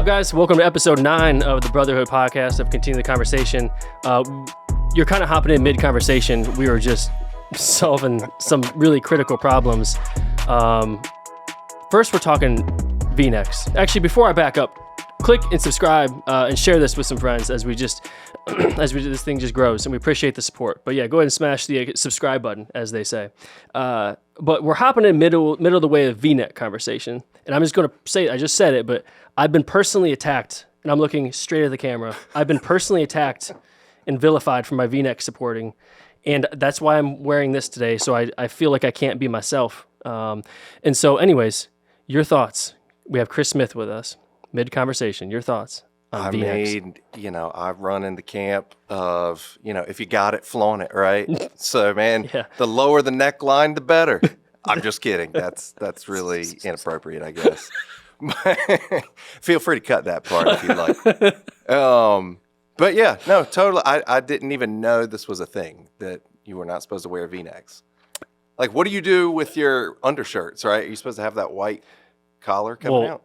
guys? Welcome to episode 9 of the Brotherhood podcast of Continue the Conversation. You're kind of hopping in mid-conversation. We were just solving some really critical problems. First, we're talking V-necks. Actually, before I back up, click and subscribe and share this with some friends as we this thing just grows, and we appreciate the support. But yeah, go ahead and smash the subscribe button, as they say. But we're hopping in middle of the way of V-neck conversation, and I'm just going to say, I just said it, but I've been personally attacked, and I'm looking straight at the camera. I've been personally attacked and vilified for my V-neck supporting, and that's why I'm wearing this today. So I feel like I can't be myself. And so, anyways, your thoughts. We have Chris Smith with us. Mid-conversation, your thoughts on V-necks. I run in the camp of, if you got it, flaunt it, right? So, man, The lower the neckline, the better. I'm just kidding. That's really inappropriate, I guess. Feel free to cut that part if you'd like. But yeah, no, totally. I didn't even know this was a thing, that you were not supposed to wear V-necks. Like, what do you do with your undershirts, right? Are you supposed to have that white collar coming out?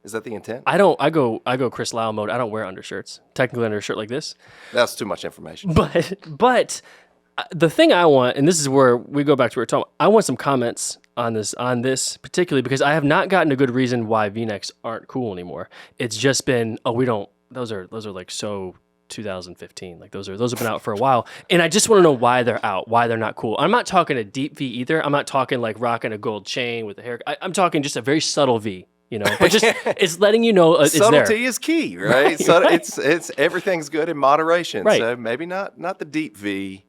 Is that the intent? I go Chris Lau mode. I don't wear undershirts. Technically undershirt like this. That's too much information. But the thing I want, and this is where we go back to where we're talking, I want some comments on this particularly, because I have not gotten a good reason why V-necks aren't cool anymore. It's just been, those are like so 2015. Like those have been out for a while. And I just want to know why they're out, why they're not cool. I'm not talking a deep V either. I'm not talking like rocking a gold chain with a hair. I'm talking just a very subtle V. But just it's letting you know it's subtlety there. Is key, right? So right. It's everything's good in moderation. Right. So maybe not the deep V,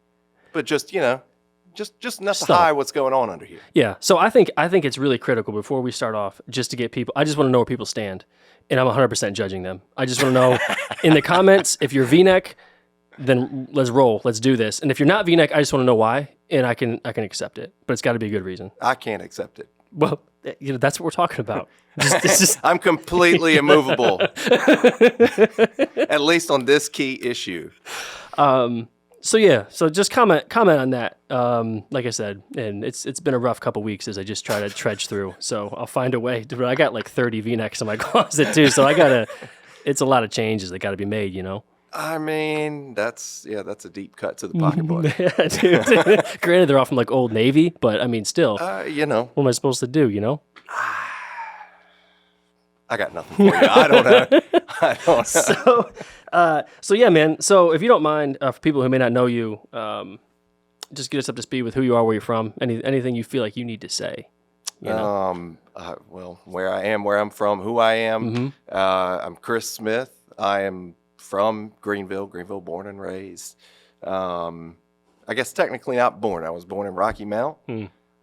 but just just enough to Subtle. hide what's going on under here. Yeah. So I think it's really critical before we start off, just to get people. I just want to know where people stand, and I'm 100% judging them. I just want to know in the comments if you're V-neck, then let's roll. Let's do this. And if you're not V-neck, I just want to know why, and I can accept it, but it's got to be a good reason. I can't accept it. Well, that's what we're talking about. I'm completely immovable, at least on this key issue. So just comment on that. Like I said, and it's been a rough couple weeks as I just try to trudge through. So I'll find a way. But I got like 30 V-necks in my closet too. So it's a lot of changes that got to be made. I mean, that's a deep cut to the pocketbook. Yeah, dude. Granted, they're all from like Old Navy, but I mean, still, what am I supposed to do? I got nothing for you. I don't know. So yeah, man. So if you don't mind, for people who may not know you, just get us up to speed with who you are, where you're from, anything you feel like you need to say. Well, where I am, where I'm from, who I am. Mm-hmm. I'm Chris Smith. I am from Greenville, born and raised. I guess technically not born. I was born in Rocky Mount.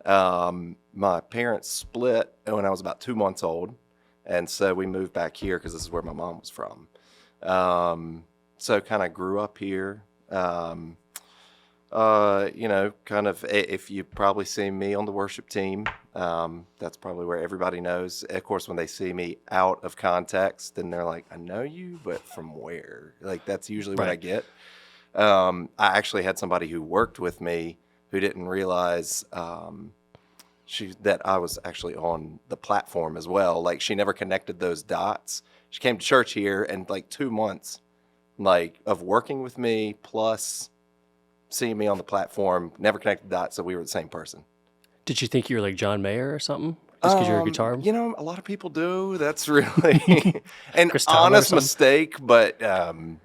My parents split when I was about 2 months old. And so we moved back here because this is where my mom was from. So kind of grew up here. Kind of, if you probably see me on the worship team, that's probably where everybody knows. Of course, when they see me out of context, then they're like, I know you, but from where? Like, that's usually what I get. I actually had somebody who worked with me who didn't realize that I was actually on the platform as well. Like, she never connected those dots. She came to church here, and like 2 months of working with me plus seeing me on the platform, never connected the dots, so we were the same person. Did you think you were like John Mayer or something? Just because you're a guitar? A lot of people do. That's really an honest mistake, but no.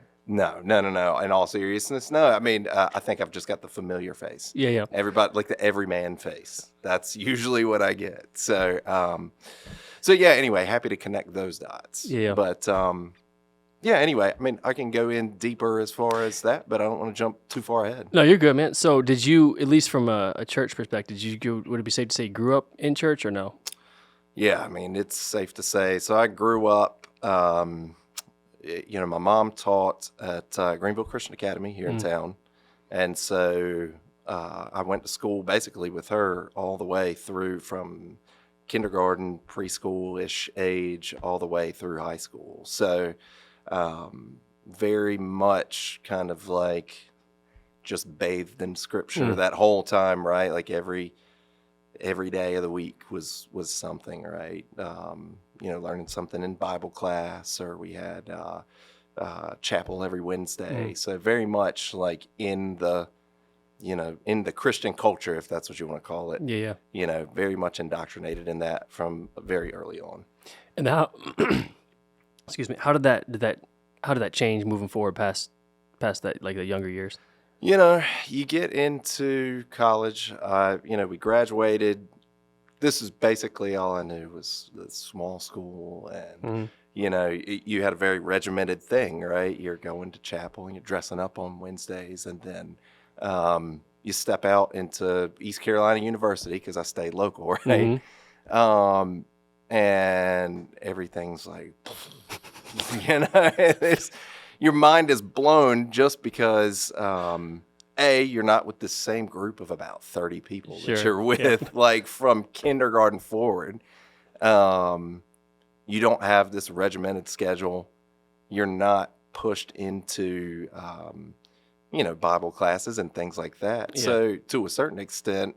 In all seriousness, no. I mean, I think I've just got the familiar face. Yeah. Everybody, like the everyman face. That's usually what I get. So yeah. Anyway, happy to connect those dots. Yeah. But anyway, I mean, I can go in deeper as far as that, but I don't want to jump too far ahead. No, you're good, man. So did you, at least from a church perspective, would it be safe to say you grew up in church or no? Yeah, I mean, it's safe to say. So I grew up, my mom taught at Greenville Christian Academy here in town. And so I went to school basically with her all the way through from kindergarten, preschool-ish age, all the way through high school. So very much kind of like just bathed in scripture that whole time, right? Like every every day of the week was something, right? Learning something in Bible class, or we had chapel every Wednesday. So very much like in the Christian culture, if that's what you want to call it. Yeah, yeah. Very much indoctrinated in that from very early on. And how, excuse me, how did that change moving forward past that, like the younger years? You get into college, we graduated. This is basically all I knew was the small school, and you had a very regimented thing, right? You're going to chapel and you're dressing up on Wednesdays, and then you step out into East Carolina University, because I stayed local, right? And everything's like, your mind is blown just because, you're not with the same group of about 30 people that you're with, like from kindergarten forward. You don't have this regimented schedule. You're not pushed into, Bible classes and things like that. Yeah. So to a certain extent,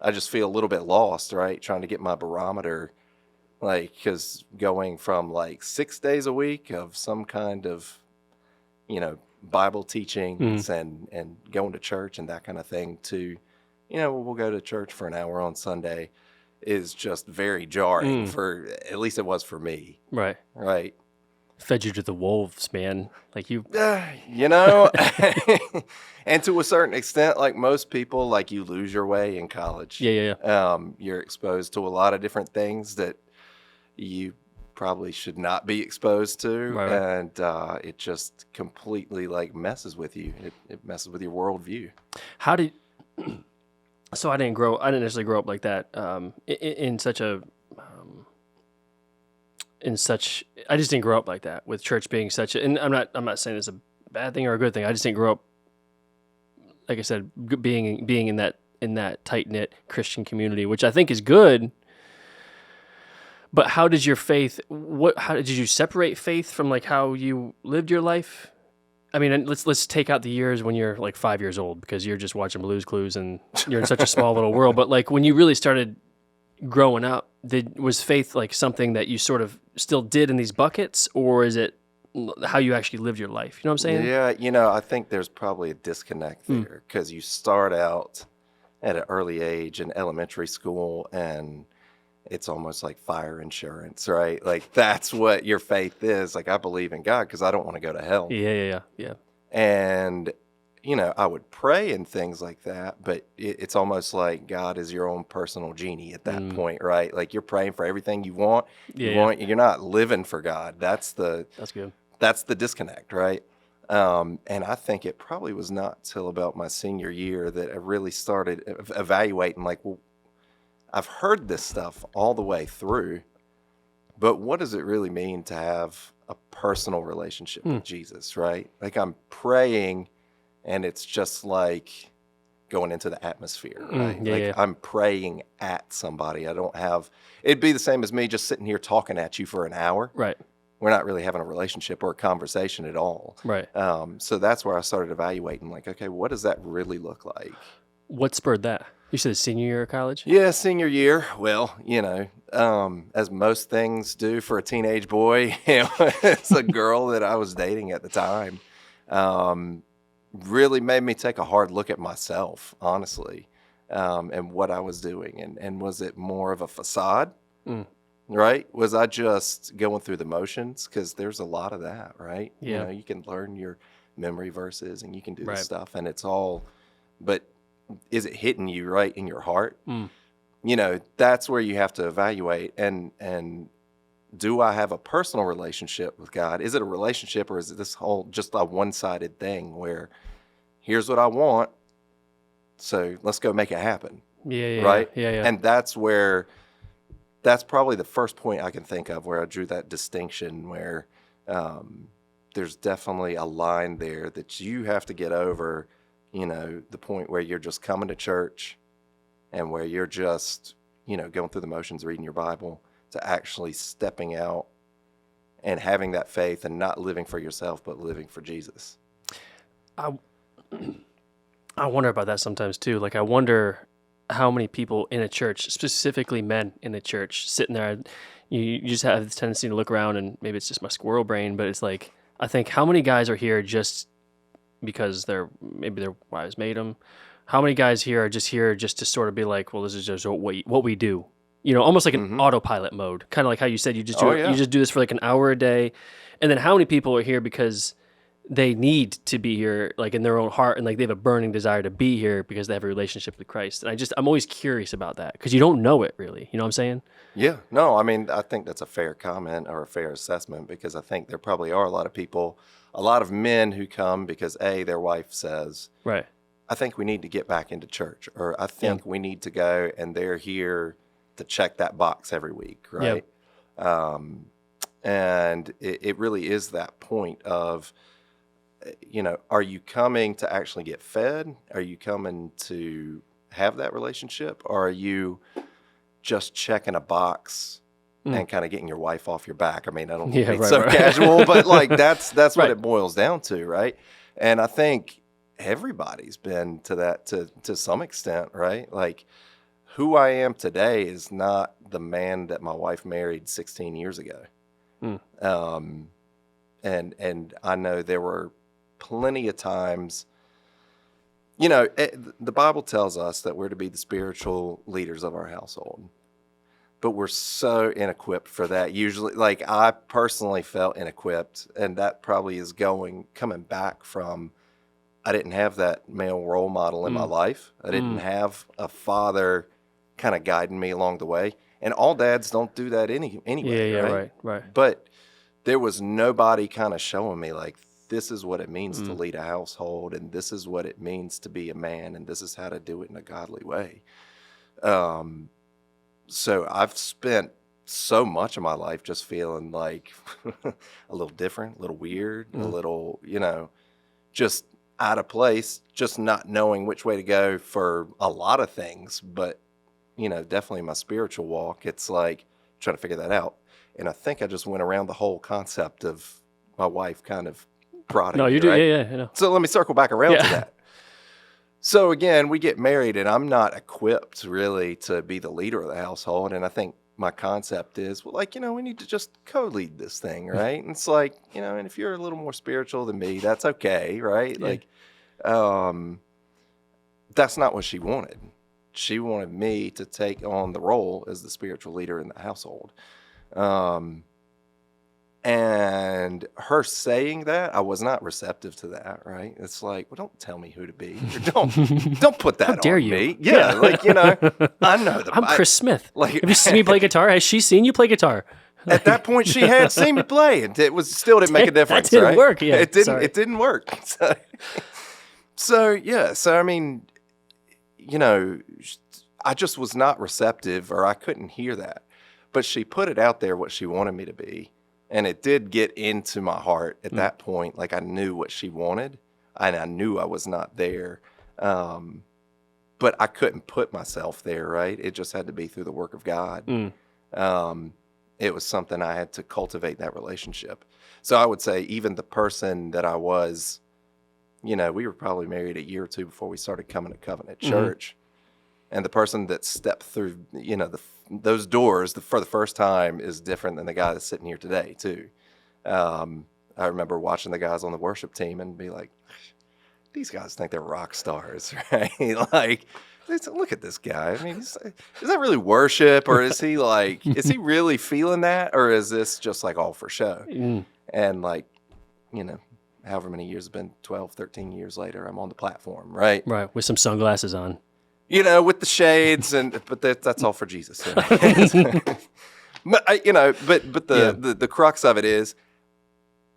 I just feel a little bit lost, right? Trying to get my barometer, because going from like 6 days a week of some kind of, Bible teachings and going to church and that kind of thing to, we'll go to church for an hour on Sunday is just very jarring for, at least it was for me. Right. Right. Fed you to the wolves, man. Like you. And to a certain extent, like most people, like you lose your way in college. Yeah. You're exposed to a lot of different things that you probably should not be exposed to. Right. And it just completely like messes with you. It messes with your worldview. So I didn't necessarily grow up like that. I just didn't grow up like that, with church being and I'm not saying it's a bad thing or a good thing. I just didn't grow up, like I said, being in that tight knit Christian community, which I think is good. But how did your faith? How did you separate faith from like how you lived your life? I mean, let's take out the years when you're like 5 years old, because you're just watching Blue's Clues and you're in such a small little world. But like when you really started growing up, was faith like something that you sort of still did in these buckets, or is it how you actually lived your life? You know what I'm saying? Yeah, I think there's probably a disconnect there, because you start out at an early age in elementary school and it's almost like fire insurance, right? Like that's what your faith is. Like, I believe in God because I don't want to go to hell. Yeah. And I would pray and things like that, but it's almost like God is your own personal genie at that point, right? Like you're praying for everything you want. You're not living for God. That's good. That's the disconnect, right? And I think it probably was not till about my senior year that I really started evaluating, like, well, I've heard this stuff all the way through, but what does it really mean to have a personal relationship with Jesus, right? Like I'm praying, and it's just like going into the atmosphere, right? I'm praying at somebody. It'd be the same as me just sitting here talking at you for an hour. Right. We're not really having a relationship or a conversation at all. Right. So that's where I started evaluating, like, okay, what does that really look like? What spurred that? You said senior year of college? Yeah, senior year. Well, as most things do for a teenage boy, it's a girl that I was dating at the time. Really made me take a hard look at myself, honestly, and what I was doing. And was it more of a facade, right? Was I just going through the motions? Because there's a lot of that, right? Yeah. You can learn your memory verses and you can do this stuff, and it's all, but is it hitting you right in your heart? That's where you have to evaluate. And do I have a personal relationship with God? Is it a relationship, or is it this whole just a one-sided thing where here's what I want, so let's go make it happen? Right? Yeah. And that's probably the first point I can think of where I drew that distinction, where there's definitely a line there that you have to get over. The point where you're just coming to church and where you're just, going through the motions, reading your Bible, to actually stepping out and having that faith and not living for yourself, but living for Jesus. I wonder about that sometimes too. Like, I wonder how many people in a church, specifically men in a church, sitting there. You just have this tendency to look around, and maybe it's just my squirrel brain, but it's like, I think, how many guys are here just because maybe their wives made them? How many guys here are just here just to sort of be like, well, this is just what we do, almost like an autopilot mode, kind of like how you said you just you just do this for like an hour a day, and then how many people are here because they need to be here, like in their own heart, and like they have a burning desire to be here because they have a relationship with Christ. And I'm always curious about that because you don't know it really. You know what I'm saying? Yeah, no, I mean, I think that's a fair comment or a fair assessment, because I think there probably are a lot of people, a lot of men who come because their wife says, right, I think we need to get back into church, or I think we need to go, and they're here to check that box every week, right? And it really is that point of, are you coming to actually get fed? Are you coming to have that relationship? Or are you just checking a box and kind of getting your wife off your back? I mean, I don't think it's so casual, but like that's what it boils down to, right? And I think everybody's been to that to some extent, right? Like, who I am today is not the man that my wife married 16 years ago. And I know there were plenty of times, the Bible tells us that we're to be the spiritual leaders of our household, but we're so inequipped for that. Usually, like, I personally felt inequipped, and that probably is coming back from, I didn't have that male role model in my life. I didn't have a father kind of guiding me along the way. And all dads don't do that anyway, right? But there was nobody kind of showing me, like, this is what it means to lead a household, and this is what it means to be a man, and this is how to do it in a godly way. So I've spent so much of my life just feeling like a little different, a little weird, a little, just out of place, just not knowing which way to go for a lot of things. But, definitely my spiritual walk, it's like trying to figure that out. And I think I just went around the whole concept of my wife kind of prodding me, you do, right? yeah. So let me circle back around to that. So again, we get married, and I'm not equipped really to be the leader of the household. And I think my concept is, well, like, we need to just co-lead this thing, right? And it's like, and if you're a little more spiritual than me, that's okay, right? Yeah. Like, that's not what she wanted. She wanted me to take on the role as the spiritual leader in the household. And her saying that, I was not receptive to that, right? It's like, well, don't tell me who to be. Or don't put that dare on you? me. Yeah, like, I know I'm Chris Smith. Like, have you seen me play guitar? Has she seen you play guitar? At that point, she had seen me play, and it still didn't make a difference. That didn't right? work. Yeah, it didn't work. So I mean, I just was not receptive, or I couldn't hear that. But she put it out there what she wanted me to be. And it did get into my heart at that point. Like, I knew what she wanted, and I knew I was not there. But I couldn't put myself there, right? It just had to be through the work of God. It was something I had to cultivate, that relationship. So I would say even the person that I was, we were probably married a year or two before we started coming to Covenant Church. And the person that stepped through, those doors for the first time is different than the guy that's sitting here today, too. I remember watching the guys on the worship team and be like, these guys think they're rock stars, right? Like, look at this guy. I mean, is that really worship, or is he really feeling that, or is this just like all for show? And like, however many years have been, 12, 13 years later, I'm on the platform, right? Right, with some sunglasses on. With the shades, but that's all for Jesus. But the crux of it is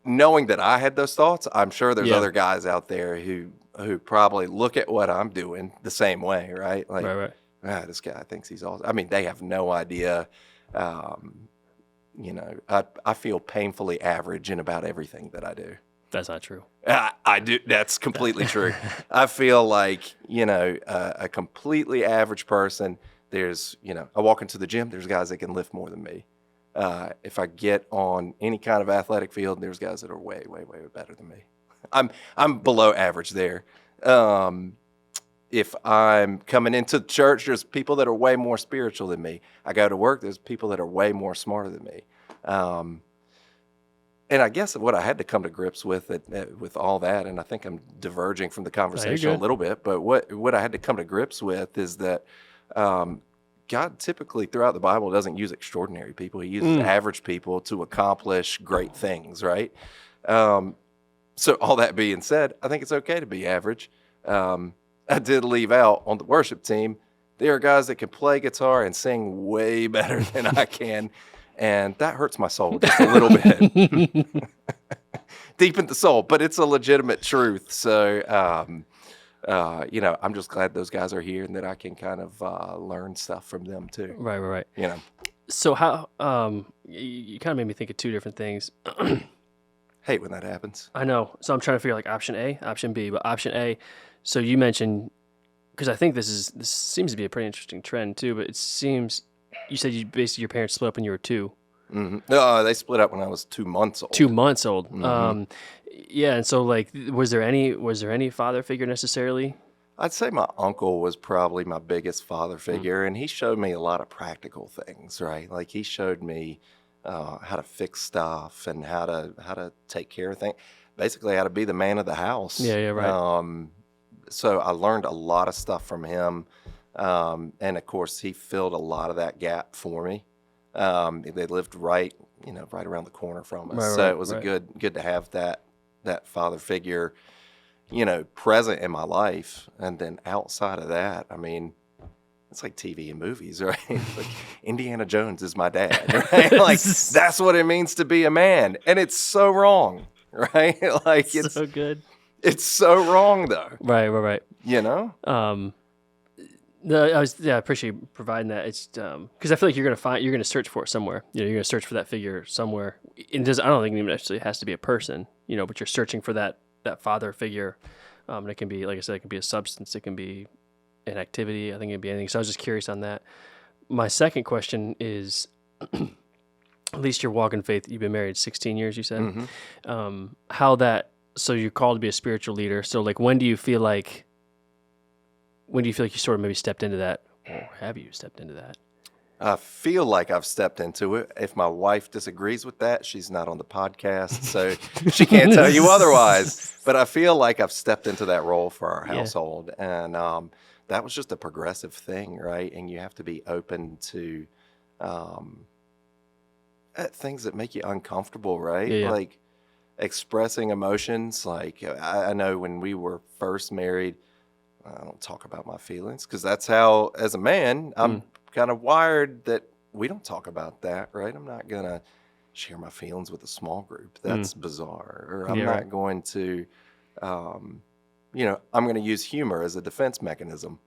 knowing that I had those thoughts. I'm sure there's other guys out there who probably look at what I'm doing the same way, right? Like, right. This guy thinks he's awesome. I mean, they have no idea. I feel painfully average in about everything that I do. That's not true. I do. That's completely true. I feel like, a completely average person. There's, I walk into the gym, there's guys that can lift more than me. If I get on any kind of athletic field, there's guys that are way, way, way better than me. I'm below average there. if I'm coming into church, there's people that are way more spiritual than me. I go to work, there's people that are way more smarter than me. And I guess what I had to come to grips with with all that, and I think I'm diverging from the conversation a little bit, but what I had to come to grips with is that God typically throughout the Bible doesn't use extraordinary people. He uses average people to accomplish great things, right? So all that being said, I think it's okay to be average. I did leave out on the worship team, there are guys that can play guitar and sing way better than I can. And that hurts my soul just a little bit. Deep in the soul, but it's a legitimate truth. So, I'm just glad those guys are here and that I can kind of learn stuff from them too. Right. You know. So how, you kind of made me think of two different things. Hate when that happens. I know. So I'm trying to figure like option A, option B, but option A. So you mentioned, because I think this seems to be a pretty interesting trend too, but it seems, you said your parents split up when you were 2. Mm-hmm. No, they split up when I was 2 months old. 2 months old. Mm-hmm. Yeah, and so like, was there any father figure necessarily? I'd say my uncle was probably my biggest father figure, and he showed me a lot of practical things, right? Like he showed me how to fix stuff and how to take care of things. Basically, how to be the man of the house. Yeah, right. So I learned a lot of stuff from him, and of course, he filled a lot of that gap for me. They lived right around the corner from us, so it was a good to have that father figure, present in my life. And then outside of that, I mean, it's like TV and movies, right? Like Indiana Jones is my dad, right? Like that's what it means to be a man, and it's so wrong, right? Like it's so good. It's so wrong though. Right. No, I appreciate you providing that. It's because I feel like you're gonna search for it somewhere. You're gonna search for that figure somewhere. I don't think it even actually has to be a person, but you're searching for that father figure. And it can be, like I said, it can be a substance, it can be an activity. I think it can be anything. So I was just curious on that. My second question is, at least your walk in faith. You've been married 16 years, you said. Mm-hmm. So you're called to be a spiritual leader. So like, when do you feel like you sort of maybe stepped into that, or have you stepped into that? I feel like I've stepped into it. If my wife disagrees with that, she's not on the podcast, so she can't tell you otherwise. But I feel like I've stepped into that role for our household. And that was just a progressive thing, right? And you have to be open to things that make you uncomfortable, right? Yeah. Like expressing emotions. Like I know when we were first married, I don't talk about my feelings because that's how, as a man, I'm kind of wired that we don't talk about that, right? I'm not going to share my feelings with a small group. That's bizarre. Or I'm not going to, I'm going to use humor as a defense mechanism.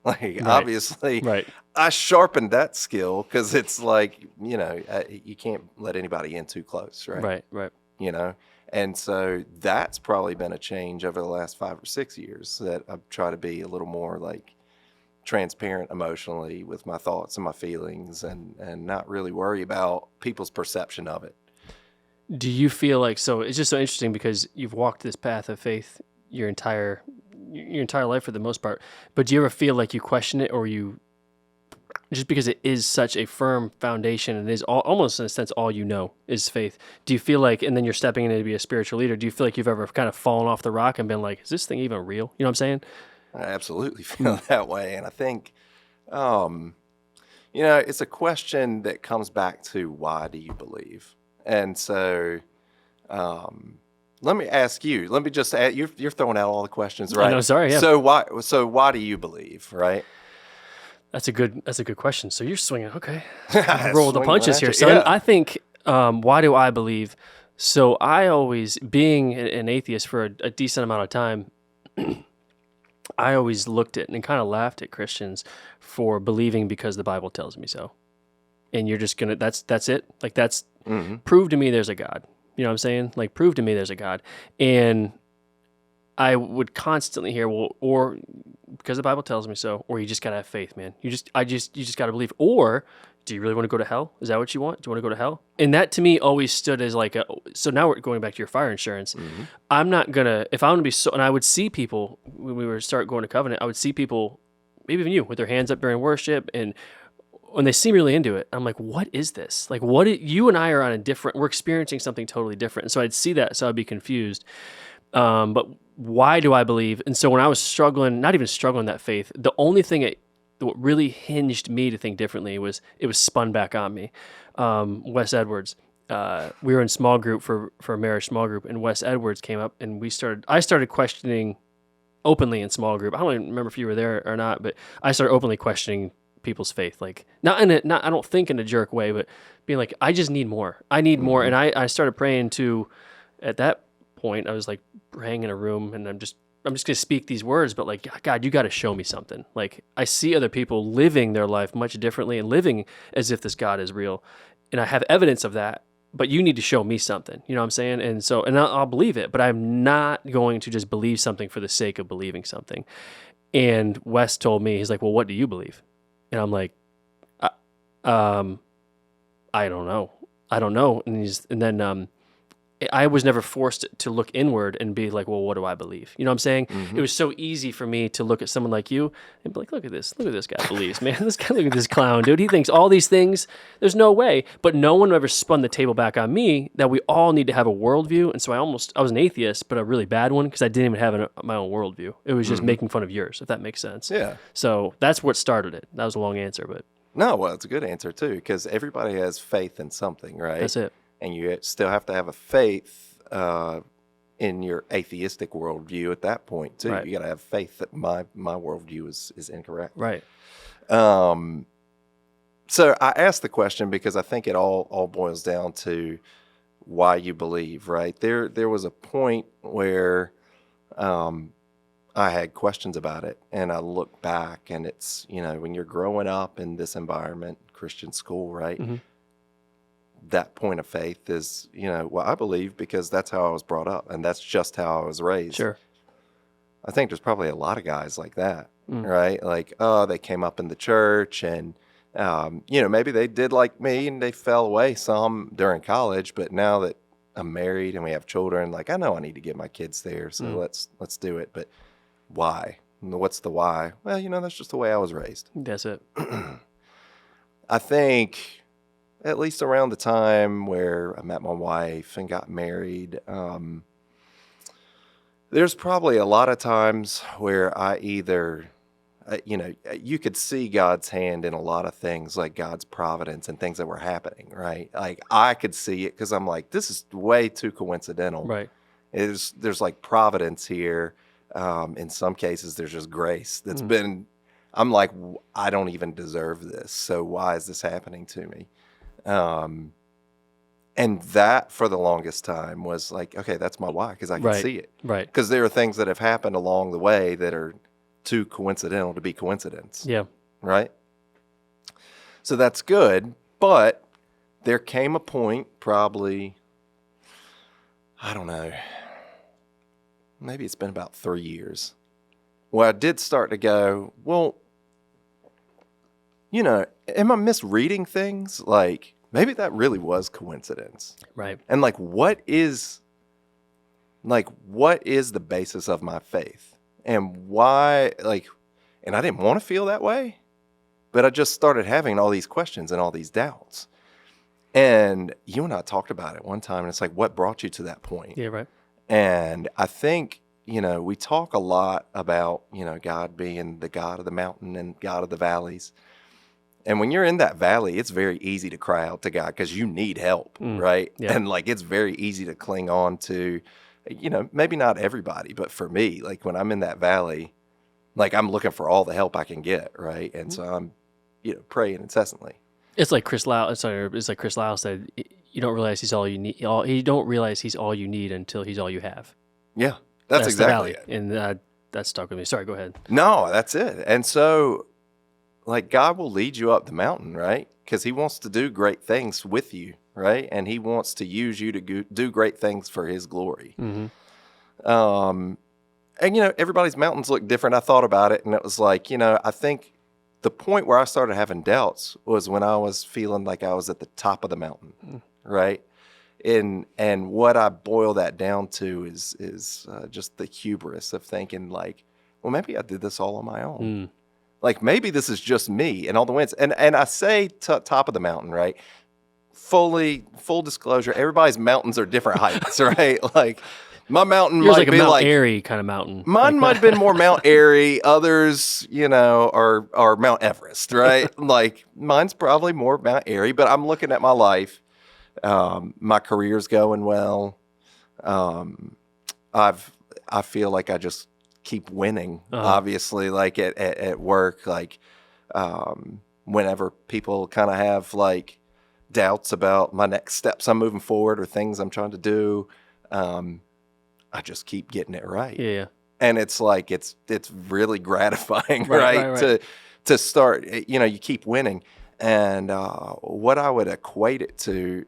Like, obviously, I sharpened that skill because it's like, you can't let anybody in too close, right? Right. And so that's probably been a change over the last 5 or 6 years that I've tried to be a little more like transparent emotionally with my thoughts and my feelings and not really worry about people's perception of it. Do you feel like, so it's just so interesting because you've walked this path of faith your entire life for the most part, but do you ever feel like you question it, or you, just because it is such a firm foundation and it is almost in a sense all you know is faith, do you feel like, and then you're stepping in to be a spiritual leader, do you feel like you've ever kind of fallen off the rock and been like, is this thing even real? You know what I'm saying? I absolutely feel that way. And I think, it's a question that comes back to, why do you believe? And so let me ask you, let me just add, you're throwing out all the questions, right? No, sorry, yeah. So why do you believe, right? That's a good question. So you're swinging, okay. Roll the punches here, son. Yeah. I think, why do I believe? So I always, being an atheist for a decent amount of time, I always looked at and kind of laughed at Christians for believing because the Bible tells me so. And you're just going to, that's it. Like that's, prove to me there's a God. You know what I'm saying? Like, prove to me there's a God. And I would constantly hear, well, or because the Bible tells me so, or you just gotta have faith, man. You just gotta believe. Or do you really want to go to hell? Is that what you want? Do you want to go to hell? And that to me always stood as like so now we're going back to your fire insurance. I'm not gonna, if I'm gonna be so, and I would see people when we were start going to covenant, I would see people, maybe even you, with their hands up during worship, and when they seem really into it, I'm like, what is this? Like, you and I are on a different, we're experiencing something totally different. And so I'd see that, so I'd be confused. But why do I believe? And so when I was struggling, not even struggling that faith, the only thing what really hinged me to think differently was it was spun back on me. Wes Edwards, we were in small group for a marriage small group, and Wes Edwards came up, and I started questioning openly in small group. I don't even remember if you were there or not, but I started openly questioning people's faith, like not I don't think in a jerk way, but being like, I just need more. I need more. And I started praying to, at that point, I was like praying in a room, and I'm just going to speak these words, but like, God, you got to show me something. Like, I see other people living their life much differently and living as if this God is real. And I have evidence of that, but you need to show me something. You know what I'm saying? And so, and I'll believe it, but I'm not going to just believe something for the sake of believing something. And Wes told me, he's like, well, what do you believe? And I'm like, I don't know. And then I was never forced to look inward and be like, well, what do I believe? You know what I'm saying? It was so easy for me to look at someone like you and be like, look at this guy believes, man. This guy, look at this clown, dude. He thinks all these things. There's no way. But no one ever spun the table back on me that we all need to have a worldview. And so I was an atheist, but a really bad one, because I didn't even have my own worldview. It was just making fun of yours, if that makes sense. Yeah. So that's what started it. That was a long answer, but No, well, it's a good answer too, because everybody has faith in something, right? that's it. And you still have to have a faith in your atheistic worldview at that point too. Right. You got to have faith that my worldview is incorrect. Right. So I asked the question because I think it all boils down to why you believe, right? There was a point where I had questions about it, and I look back, and it's, when you're growing up in this environment, Christian school, right? That point of faith is, well, I believe because that's how I was brought up, and that's just how I was raised. Sure. I think there's probably a lot of guys like that, right? Like, they came up in the church, and maybe they did like me, and they fell away some during college. But now that I'm married and we have children, like, I know I need to get my kids there, so let's do it. But why? What's the why? Well, that's just the way I was raised. That's it. I think, at least around the time where I met my wife and got married, there's probably a lot of times where I either, you could see God's hand in a lot of things, like God's providence and things that were happening, right? Like, I could see it because I'm like, this is way too coincidental. Right. There's like providence here. In some cases, there's just grace that's been, I'm like, I don't even deserve this. So why is this happening to me? And that for the longest time was like, okay, that's my why, because I can see it. Right. Because there are things that have happened along the way that are too coincidental to be coincidence. Yeah. Right? So that's good. But there came a point, probably, I don't know, maybe it's been about 3 years, where I did start to go, well, am I misreading things? Like, maybe that really was coincidence. Right. And what is the basis of my faith? And why, and I didn't want to feel that way, but I just started having all these questions and all these doubts. And you and I talked about it one time, and it's like, what brought you to that point? Yeah, right. And I think, we talk a lot about, God being the God of the mountain and God of the valleys. And when you're in that valley, it's very easy to cry out to God because you need help, right? Yeah. And it's very easy to cling on to, maybe not everybody, but for me, when I'm in that valley, I'm looking for all the help I can get, right? And so I'm, praying incessantly. It's like Chris Lau said, you don't realize he's all you need. You don't realize he's all you need until he's all you have. Yeah, that's exactly it. And that stuck with me. Sorry, go ahead. No, that's it. And so, God will lead you up the mountain, right? Because he wants to do great things with you, right? And he wants to use you to do great things for his glory. And, everybody's mountains look different. I thought about it, and it was like, I think the point where I started having doubts was when I was feeling like I was at the top of the mountain, right? And what I boil that down to is just the hubris of thinking like, well, maybe I did this all on my own. Like maybe this is just me and all the wins. And I say top of the mountain, right? Full disclosure, everybody's mountains are different heights, right? Like my mountain Yours might like a be Mount like Airy kind of mountain. mine Like might have been more Mount Airy. Others, are Mount Everest, right? Like mine's probably more Mount Airy. But I'm looking at my life. My career's going well. I feel like I just keep winning. Obviously, like at work, like whenever people kind of have like doubts about my next steps I'm moving forward or things I'm trying to do, I just keep getting it right. Yeah. And it's like it's really gratifying, Right. right? To start, you keep winning. And what I would equate it to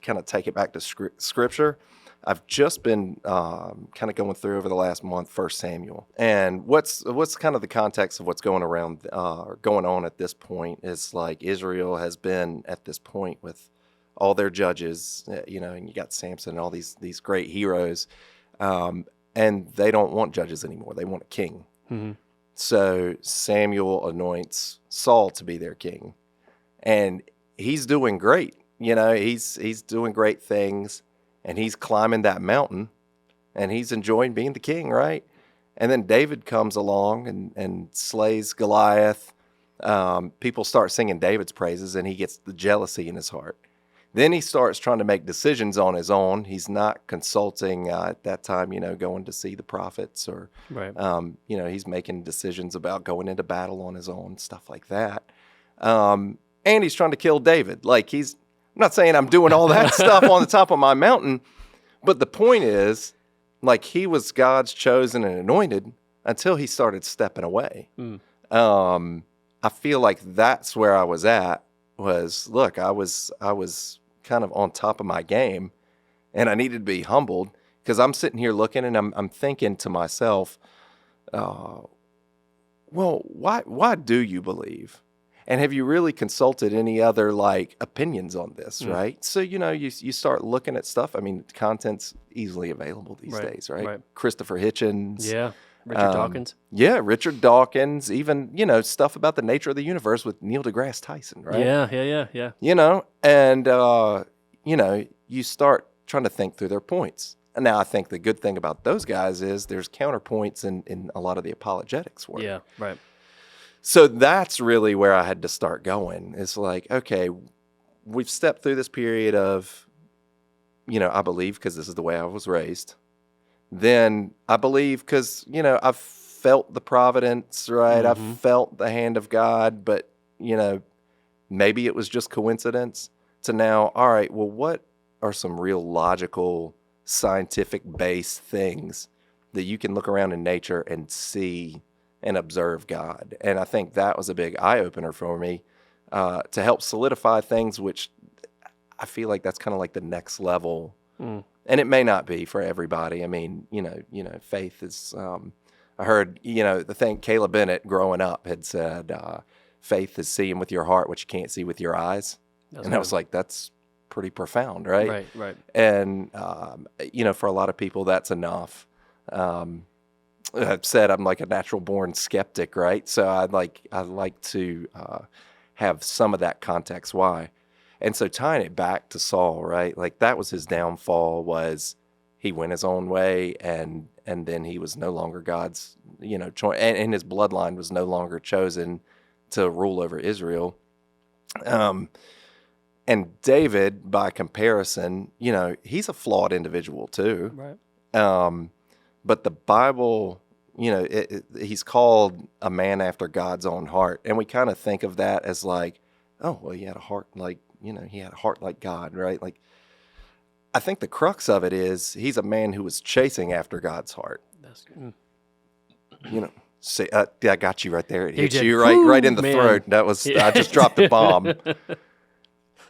kind of take it back to scripture, I've just been kind of going through over the last month 1 Samuel. And what's kind of the context of what's going on at this point is like Israel has been at this point with all their judges, and you got Samson and all these great heroes, and they don't want judges anymore. They want a king. Mm-hmm. So Samuel anoints Saul to be their king. And he's doing great. He's doing great things, and he's climbing that mountain, and he's enjoying being the king, right? And then David comes along and slays Goliath. People start singing David's praises, and he gets the jealousy in his heart. Then he starts trying to make decisions on his own. He's not consulting at that time, going to see the prophets or, Right. He's making decisions about going into battle on his own, stuff like that. And he's trying to kill David. Like I'm not saying I'm doing all that stuff on the top of my mountain, but the point is, like he was God's chosen and anointed until he started stepping away. I feel like that's where I was at. Look, I was kind of on top of my game, and I needed to be humbled because I'm sitting here looking and I'm thinking to myself, well, why do you believe? And have you really consulted any other like opinions on this, right? So, you start looking at stuff. I mean, content's easily available these days, right? Christopher Hitchens. Yeah. Richard Dawkins. Yeah, Richard Dawkins. Even, stuff about the nature of the universe with Neil deGrasse Tyson, right? Yeah. And, you start trying to think through their points. And now I think the good thing about those guys is there's counterpoints in a lot of the apologetics work. Yeah, right. So that's really where I had to start going. It's like, okay, we've stepped through this period of, I believe because this is the way I was raised. Then I believe because, I've felt the providence, right? Mm-hmm. I've felt the hand of God, but, maybe it was just coincidence. To now, all right, well, what are some real logical, scientific-based things that you can look around in nature and see and observe God? And I think that was a big eye-opener for me to help solidify things, which I feel like that's kind of like the next level. And it may not be for everybody. I mean, faith is, I heard, the thing Caleb Bennett growing up had said, faith is seeing with your heart what you can't see with your eyes. That's I was like, that's pretty profound, right? Right. And, for a lot of people, that's enough. I've said I'm like a natural born skeptic, right? So I like to have some of that context why. And so tying it back to Saul, right? Like that was his downfall, was he went his own way, and then he was no longer God's, and his bloodline was no longer chosen to rule over Israel. And David, by comparison, he's a flawed individual too. Right. But the Bible, he's called a man after God's own heart. And we kind of think of that as like, oh, well, he had a heart like, he had a heart like God, right? Like, I think the crux of it is he's a man who was chasing after God's heart. That's good. See, I got you right there. It hit did. you right in the Man. throat. That was, I just dropped a bomb.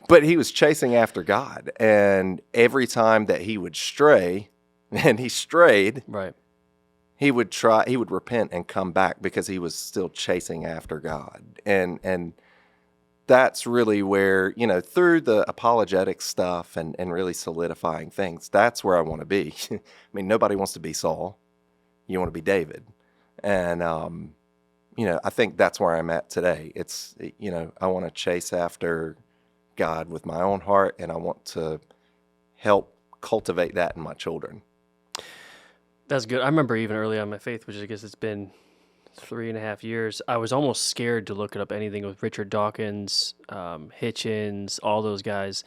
But he was chasing after God. And every time that he would stray, and he strayed, Right. he would repent and come back because he was still chasing after God. And that's really where, through the apologetic stuff and really solidifying things, that's where I want to be. I mean, nobody wants to be Saul. You want to be David. And, I think that's where I'm at today. It's, I want to chase after God with my own heart, and I want to help cultivate that in my children. That's good. I remember even early on in my faith, which I guess it's been 3.5 years, I was almost scared to look it up anything with Richard Dawkins, Hitchens, all those guys,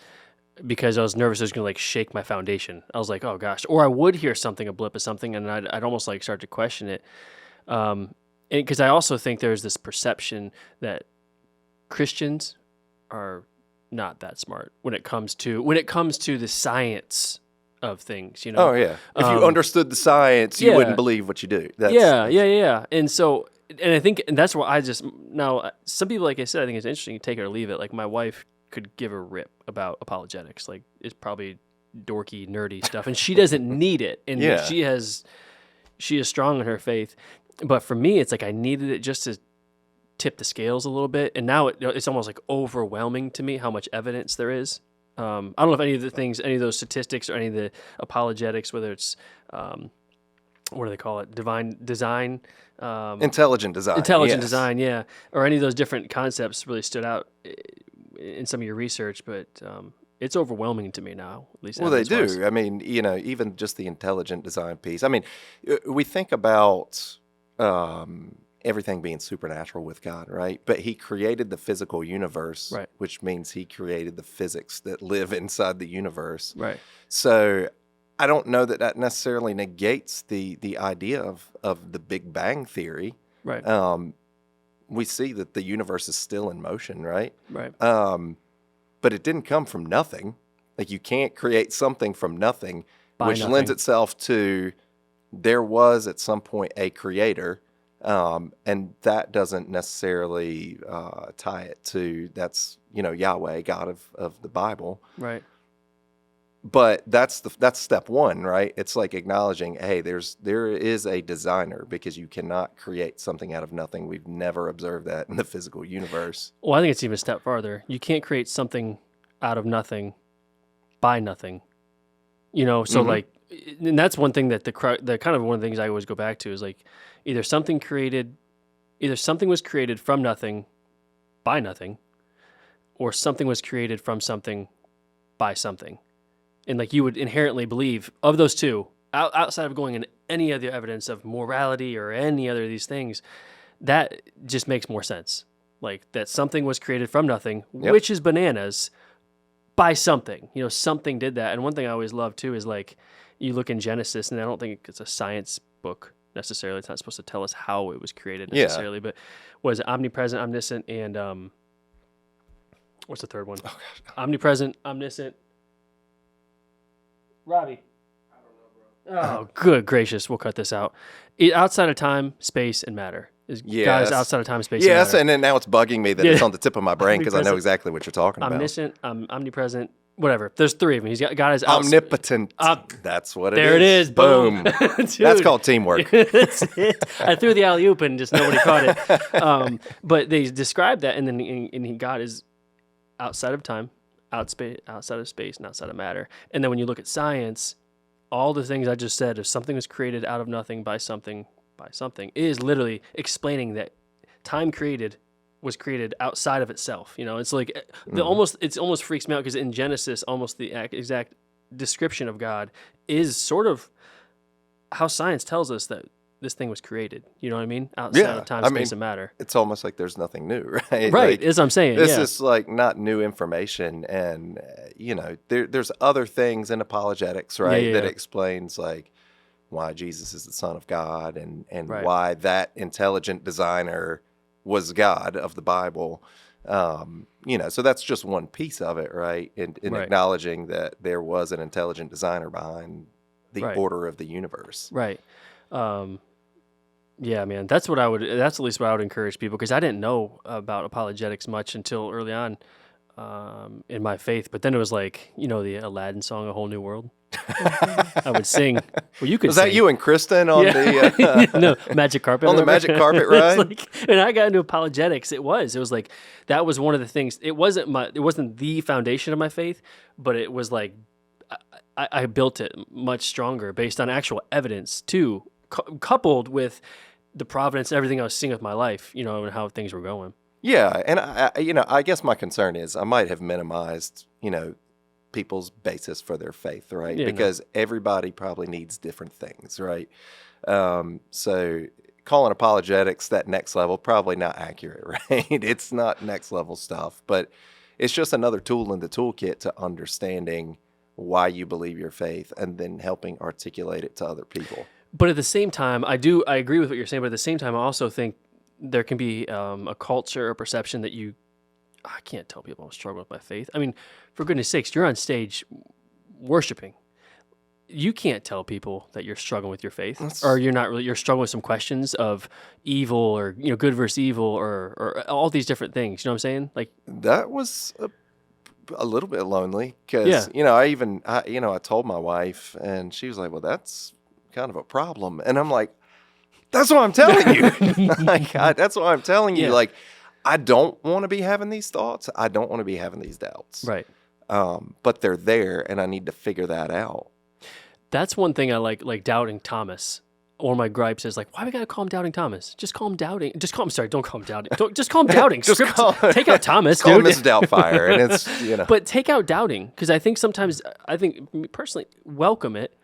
because I was nervous it was going to shake my foundation. I was like, oh gosh. Or I would hear something, a blip of something, and I'd almost start to question it. And because I also think there's this perception that Christians are not that smart when it comes to the science of things, Oh yeah. If you understood the science, you wouldn't believe what you do. Yeah. And so, and I think, and that's where now some people, like I said, I think it's interesting. You take it or leave it. Like my wife could give a rip about apologetics. Like it's probably dorky, nerdy stuff, and she doesn't need it. And she is strong in her faith. But for me, it's like I needed it just to tip the scales a little bit. And now it's almost overwhelming to me how much evidence there is. I don't know if any of those statistics or any of the apologetics, whether it's, what do they call it? Divine design? Intelligent design, yeah. Or any of those different concepts really stood out in some of your research, but it's overwhelming to me now, at least. Well, they do. I mean, even just the intelligent design piece. I mean, we think about everything being supernatural with God, right? But he created the physical universe, right, which means he created the physics that live inside the universe. Right. So I don't know that necessarily negates the idea of the Big Bang theory. Right. We see that the universe is still in motion, right? Right. But it didn't come from nothing. Like you can't create something from nothing, which lends itself to there was at some point a creator. And that doesn't necessarily tie it to that's Yahweh, God of the Bible, right? But that's step one, right? It's like acknowledging, hey, there is a designer because you cannot create something out of nothing. We've never observed that in the physical universe. Well, I think it's even a step farther. You can't create something out of nothing by nothing. So mm-hmm. And that's one thing that the kind of one of the things I always go back to is either something was created from nothing by nothing, or something was created from something by something. And you would inherently believe of those two, outside of going in any other evidence of morality or any other of these things, that just makes more sense. That something was created from nothing, yep, which is bananas, by something. Something did that. And one thing I always love too is you look in Genesis, and I don't think it's a science book necessarily. It's not supposed to tell us how it was created necessarily, but was it omnipresent, omniscient, and what's the third one? Oh, gosh. Omnipresent, omniscient. Robbie. I don't know, bro. Oh, good gracious. We'll cut this out. Outside of time, space, and matter. God is outside of time, space, and matter. Yes, and then now it's bugging me that it's on the tip of my brain because I know exactly what you're talking about. Omniscient, omnipresent, whatever. There's three of them. God is omnipotent. That's what it is. There it is. Boom. That's called teamwork. That's it. I threw the alley-oop and just nobody caught it. But they describe that, and then God is outside of time, outside of space, and outside of matter. And then when you look at science, all the things I just said, if something was created out of nothing by something, is literally explaining that time was created outside of itself. It's it almost freaks me out because in Genesis, almost the exact description of God is sort of how science tells us that this thing was created. You know what I mean? Outside of time, space, and matter. It's almost like there's nothing new, right? Right, as I'm saying. This is not new information, and there's other things in apologetics, right, that explains why Jesus is the Son of God and right, why that intelligent designer was God of the Bible. So that's just one piece of it, right? In right, acknowledging that there was an intelligent designer behind the right, order of the universe. Right. Yeah, man, that's at least what I would encourage people, because I didn't know about apologetics much until early on in my faith. But then it was the Aladdin song, A Whole New World. I would sing. Well, you could Was sing. that you and Kristen on the no, magic carpet. on the remember? magic carpet It's ride? like, and I got into apologetics. It was like, that was one of the things. It wasn't the foundation of my faith, but it was like, I built it much stronger based on actual evidence too, coupled with the providence and everything I was seeing with my life, you know, and how things were going. Yeah, and I guess my concern is I might have minimized, people's basis for their faith, right? Yeah, because everybody probably needs different things, right? So calling apologetics that next level, probably not accurate, right? It's not next level stuff, but it's just another tool in the toolkit to understanding why you believe your faith and then helping articulate it to other people. But at the same time, I agree with what you're saying, but at the same time, I also think there can be a culture or perception that I can't tell people I'm struggling with my faith. I mean, for goodness sakes, you're on stage worshiping. You can't tell people that you're struggling with your faith, or you're struggling with some questions of evil, or good versus evil, or all these different things. You know what I'm saying? Like, that was a little bit lonely because I told my wife, and she was like, "Well, that's kind of a problem," and I'm like, "That's what I'm telling you." That's what I'm telling you. Yeah. Like, I don't want to be having these thoughts. I don't want to be having these doubts. Right. But they're there, and I need to figure that out. That's one thing I like doubting Thomas. One of my gripes is like, why we gotta call him Doubting Thomas? Just call him Doubting. Just call him. Sorry, don't call him Doubting. Just call him Doubting. Take out Thomas, Call dude. him Mrs. Doubtfire, and it's But take out Doubting, because I think sometimes me personally, welcome it,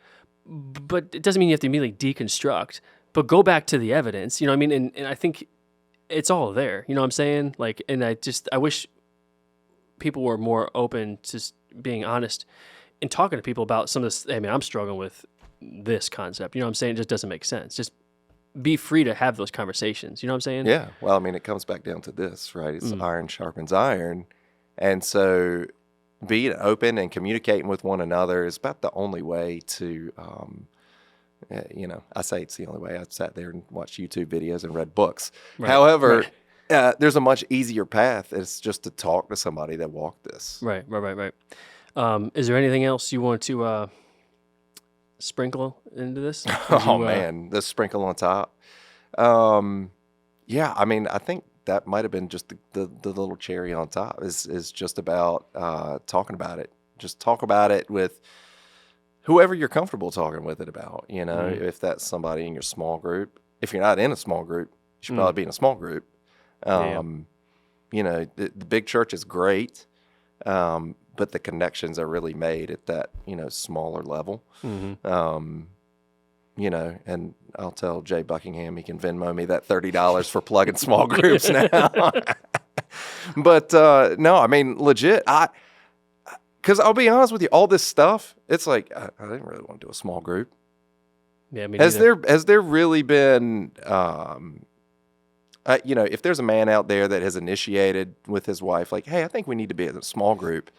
but it doesn't mean you have to immediately deconstruct. But go back to the evidence. You know what I mean? And I think it's all there. You know what I'm saying? Like, and I wish people were more open to being honest and talking to people about some of this. I mean, I'm struggling with this concept. You know what I'm saying? It just doesn't make sense. Just be free to have those conversations. You know what I'm saying? Yeah. Well, I mean, it comes back down to this, right? It's iron sharpens iron. And so being open and communicating with one another is about the only way to, I say it's the only way. I've sat there and watched YouTube videos and read books. Right. However, there's a much easier path. It's just to talk to somebody that walked this. Right. Is there anything else you want to sprinkle into this? Man, the sprinkle on top. Yeah, I mean, I think that might have been just the little cherry on top is just about talking about it. Just talk about it with whoever you're comfortable talking with it about. If that's somebody in your small group. If you're not in a small group, you should probably be in a small group. The big church is great, but the connections are really made at that, smaller level. Mm-hmm. And I'll tell Jay Buckingham he can Venmo me that $30 for plugging small groups now. But no, I mean, legit, because I'll be honest with you, all this stuff, it's like, I didn't really want to do a small group. Yeah, has there really been, if there's a man out there that has initiated with his wife, like, hey, I think we need to be in a small group.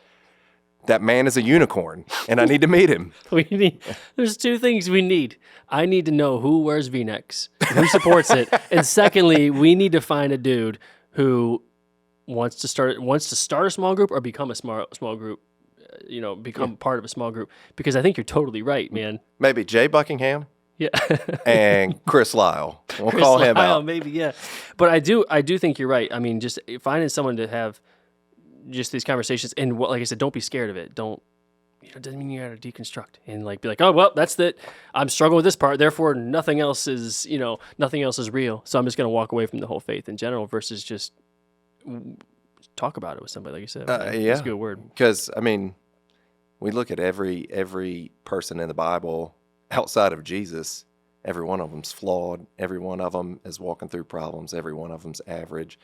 That man is a unicorn, and I need to meet him. There's two things we need. I need to know who wears V-necks, who supports it, and secondly, we need to find a dude who wants to start a small group or become a small group. Become part of a small group. Because I think you're totally right, man. Maybe Jay Buckingham. Yeah. And Chris Lyle. We'll call him out. Maybe, yeah. But I do think you're right. I mean, just finding someone to have just these conversations, and like I said, don't be scared of it. Don't, it doesn't mean you got to deconstruct and be like, oh, well, that's it. I'm struggling with this part. Therefore, nothing else is real. So I'm just going to walk away from the whole faith in general versus just talk about it with somebody, like you said. Yeah. That's a good word. Because, I mean, we look at every person in the Bible outside of Jesus, every one of them's flawed. Every one of them is walking through problems. Every one of them's average.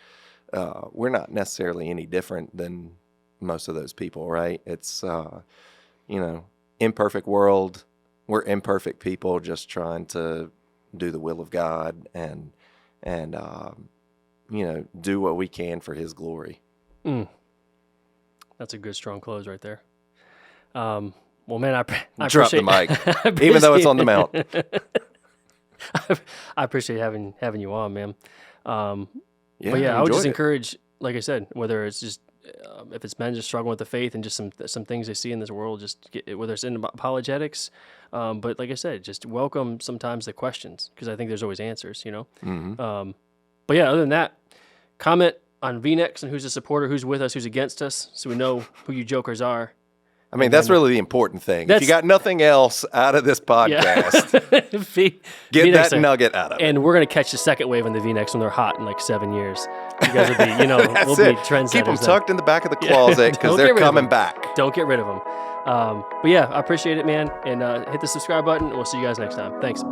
We're not necessarily any different than most of those people, right? It's, imperfect world. We're imperfect people just trying to do the will of God and do what we can for His glory. That's a good, strong close right there. Well, man, I drop the mic, even though it's on the mount. I appreciate having you on, man. Yeah, but yeah, I would just encourage, like I said, whether it's just if it's men just struggling with the faith and just some things they see in this world, just whether it's in apologetics, but like I said, just welcome sometimes the questions, because I think there's always answers, you know. But yeah, other than that, comment on VNex and who's a supporter, who's with us, who's against us, so we know who you jokers are. I mean, that's really the important thing. If you got nothing else out of this podcast, get that nugget out of it. And we're going to catch the second wave on the V-necks when they're hot in like 7 years. You guys will be, we'll be trendsetters. Keep them tucked in the back of the closet because they're coming back. Don't get rid of them. But yeah, I appreciate it, man. And hit the subscribe button, and we'll see you guys next time. Thanks.